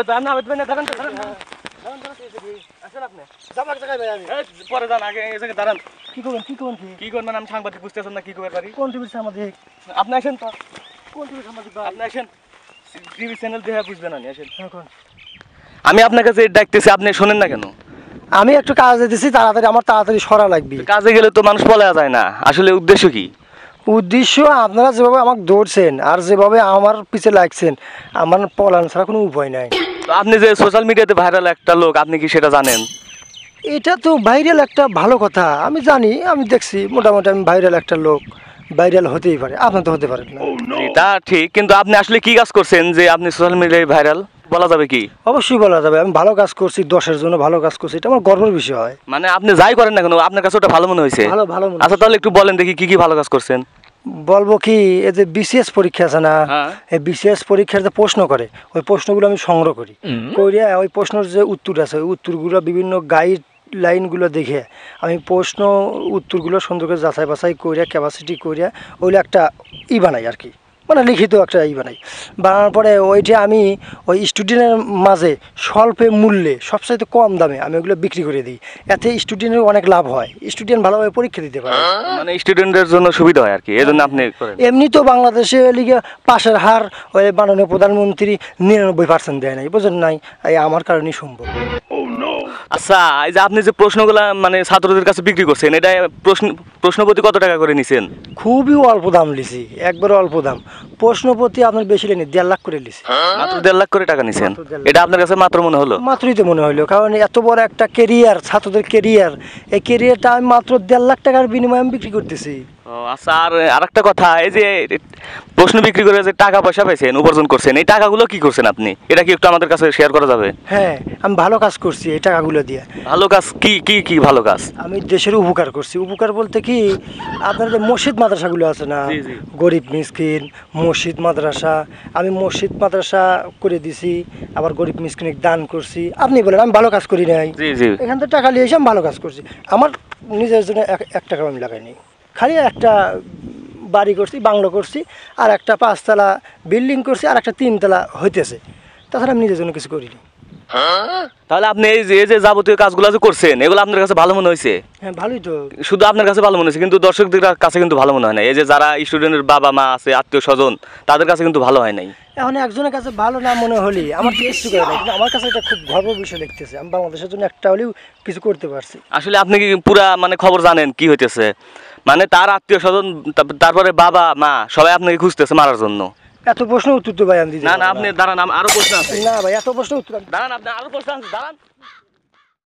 তো আমি আবেদ ভাই না দাঁড়ান আসেন আপনি যাবার জায়গায় ভাই আমি পরে যান আগে এই জায়গায় দাঁড়ান কি করবেন কি করবেন আমি সাংবাদিক বুঝতেছেন না কি করবে পারি কোন টিভির সাংবাদিক আপনি আসেন তো কোন টিভির সাংবাদিক ভাই আপনি আসেন টিভি চ্যানেল দেখে বুঝবেন না আসেন এখন আমি আপনার কাছে ডাকতেছি আপনি শোনেন না কেন আমি একটু কাজে দিছি তাড়াতাড়ি আমার তাড়াতাড়ি সরা লাগবে কাজে গেলে তো মানুষ পলায়া যায় না আসলে উদ্দেশ্য কি উদ্দেশ্য আপনারা যেভাবে আমাকে দৌড়ছেন আর যেভাবে আমার পিছে লাগছেন আমার পলান ছাড়া কোনো উপায় নাই তো আপনি যে সোশ্যাল মিডিয়াতে ভাইরাল একটা লোক আপনি কি সেটা জানেন এটা তো ভাইরাল একটা ভালো কথা আমি জানি আমি দেখছি মোটামুটি আমি ভাইরাল একটা লোক ভাইরাল হতেই পারে আপনার তো হতে পারেন না জি, তা ঠিক কিন্তু আপনি আসলে কি কাজ করছেন যে আপনি সোশ্যাল মিডিয়ায় ভাইরাল বলা যাবে কি অবশ্যই বলা যাবে আমি ভালো কাজ করছি 10-এর জন্য ভালো কাজ করছি এটা আমার গর্বের বিষয় হয় মানে আপনি যাই করেন না কেন আপনার কাছে ওটা ভালো মনে হয়েছে ভালো ভালো মনে আচ্ছা তাহলে একটু বলেন দেখি কি ভালো কাজ করছেন বলবো কি এই যে বিসিএস পরীক্ষা আছে না হ্যাঁ। এই বিসিএস পরীক্ষার যে প্রশ্ন করে ওই প্রশ্নগুলো আমি সংগ্রহ করি করিয়া ওই প্রশ্নের যে উত্তর আছে ওই উত্তরগুলো বিভিন্ন গাইড লাইনগুলো দেখে আমি প্রশ্ন উত্তরগুলো সুন্দর করে যাচাই বাছাই করিয়া ক্যাপাসিটি করিয়া ওইগুলো একটা বানাই আর কি মানে লিখিত একটা বানাই বানানোর পরে ওইটা আমি ওই স্টুডেন্টের মাঝে স্বল্পে মূল্যে সবচাইতে কম দামে আমি ওগুলো বিক্রি করে দিই এতে স্টুডেন্টের অনেক লাভ হয় স্টুডেন্ট ভালোভাবে পরীক্ষা দিতে পারে মানে স্টুডেন্টদের জন্য সুবিধা হয় আর কি এই জন্য আপনি করেন এমনি তো বাংলাদেশে লিগে পাশের হার ওই মাননীয় প্রধানমন্ত্রী 99% দেয় নাই বুঝেন নাই এই আমার কারণেই সম্ভব আচ্ছা এই যে আপনি যে প্রশ্নগুলা মানে ছাত্রদের কাছে বিক্রি করছেন এটা প্রশ্ন প্রতি কত টাকা করে নিছেন খুবই অল্প দাম লিছি একবারে অল্প দাম প্রশ্নপতি আপনার বেশি লেনি 1.5 লাখ করে লিছি মাত্র 1.5 লাখ করে টাকা নিছেন মাত্র 1.5 লাখ। এটা আপনার কাছে মাত্র মনে হলো মাত্রই তো মনে হইলো কারণ এত বড় একটা কেরিয়ার ছাত্রদের কেরিয়ার এই কেরিয়ারটা আমি মাত্র 1.5 লাখ টাকার বিনিময়ে আমি বিক্রি করতেছি ও আচ্ছা আর আরেকটা কথা এই যে প্রশ্ন বিক্রি করে যে টাকা পয়সা পাইছেন উপার্জন করছেন এই টাকাগুলো কি করছেন আপনি এটা কি একটু আমাদের কাছে শেয়ার করা যাবে হ্যাঁ আমি ভালো কাজ করছি এই টাকাগুলো দিয়ে ভালো কাজ কি কি কি ভালো কাজ আমি দেশের উপকার করছি উপকার বলতে কি আপনার যে মসজিদ মাদ্রাসাগুলো আছে না জি, জি। গরিব মিসকিন মসজিদ মাদ্রাসা আমি মসজিদ মাদ্রাসা করে দিছি আবার গরিব মিসকিন দান করছি আপনি বলেন আমি ভালো কাজ করি নাই জি জি এখান থেকে টাকা নিয়ে এসে আমি ভালো কাজ করছি আমার নিজের জন্য এক টাকা আমি লাগাইনি খালি একটা বাড়ি করছি বাংলো করছি আর একটা 5তলা বিল্ডিং করছি আর একটা 3তলা হইতেছে তাছাড়া আমি নিজের জন্য কিছু করিনি তাহলে আপনি এই যে যাবতীয় কাজগুলো যে করছেন এগুলো আপনার কাছে ভালো মনে হয়েছে হ্যাঁ ভালোই তো শুধু আপনার কাছে ভালো মনে হয়েছে কিন্তু দর্শকদের কাছে কিন্তু ভালো মনে হয় না এই যে যারা স্টুডেন্টের বাবা মা আছে আত্মীয় স্বজন তাদের কাছে কিন্তু ভালো হয় নাই এখন একজনের কাছে ভালো না মনে হলি আমার তো কিছু করে না কিন্তু আমার কাছে এটা খুব গর্ব বিষয় দেখতেছে আমি বাংলাদেশের জন্য একটা হলেও কিছু করতে পারছি আসলে আপনি কি পুরা মানে খবর জানেন কি হইতেছে মানে তার আত্মীয় স্বজন তারপরে বাবা মা সবাই আপনাকে খুঁজতেছে মারার জন্য এত প্রশ্ন উত্তর তো ভাই আমি দিতে না না পারবো আপনি দাঁড়ান আরো প্রশ্ন আছে না ভাই এত প্রশ্ন উত্তর দাঁড়ান আপনি আরো প্রশ্ন আছে দাঁড়ান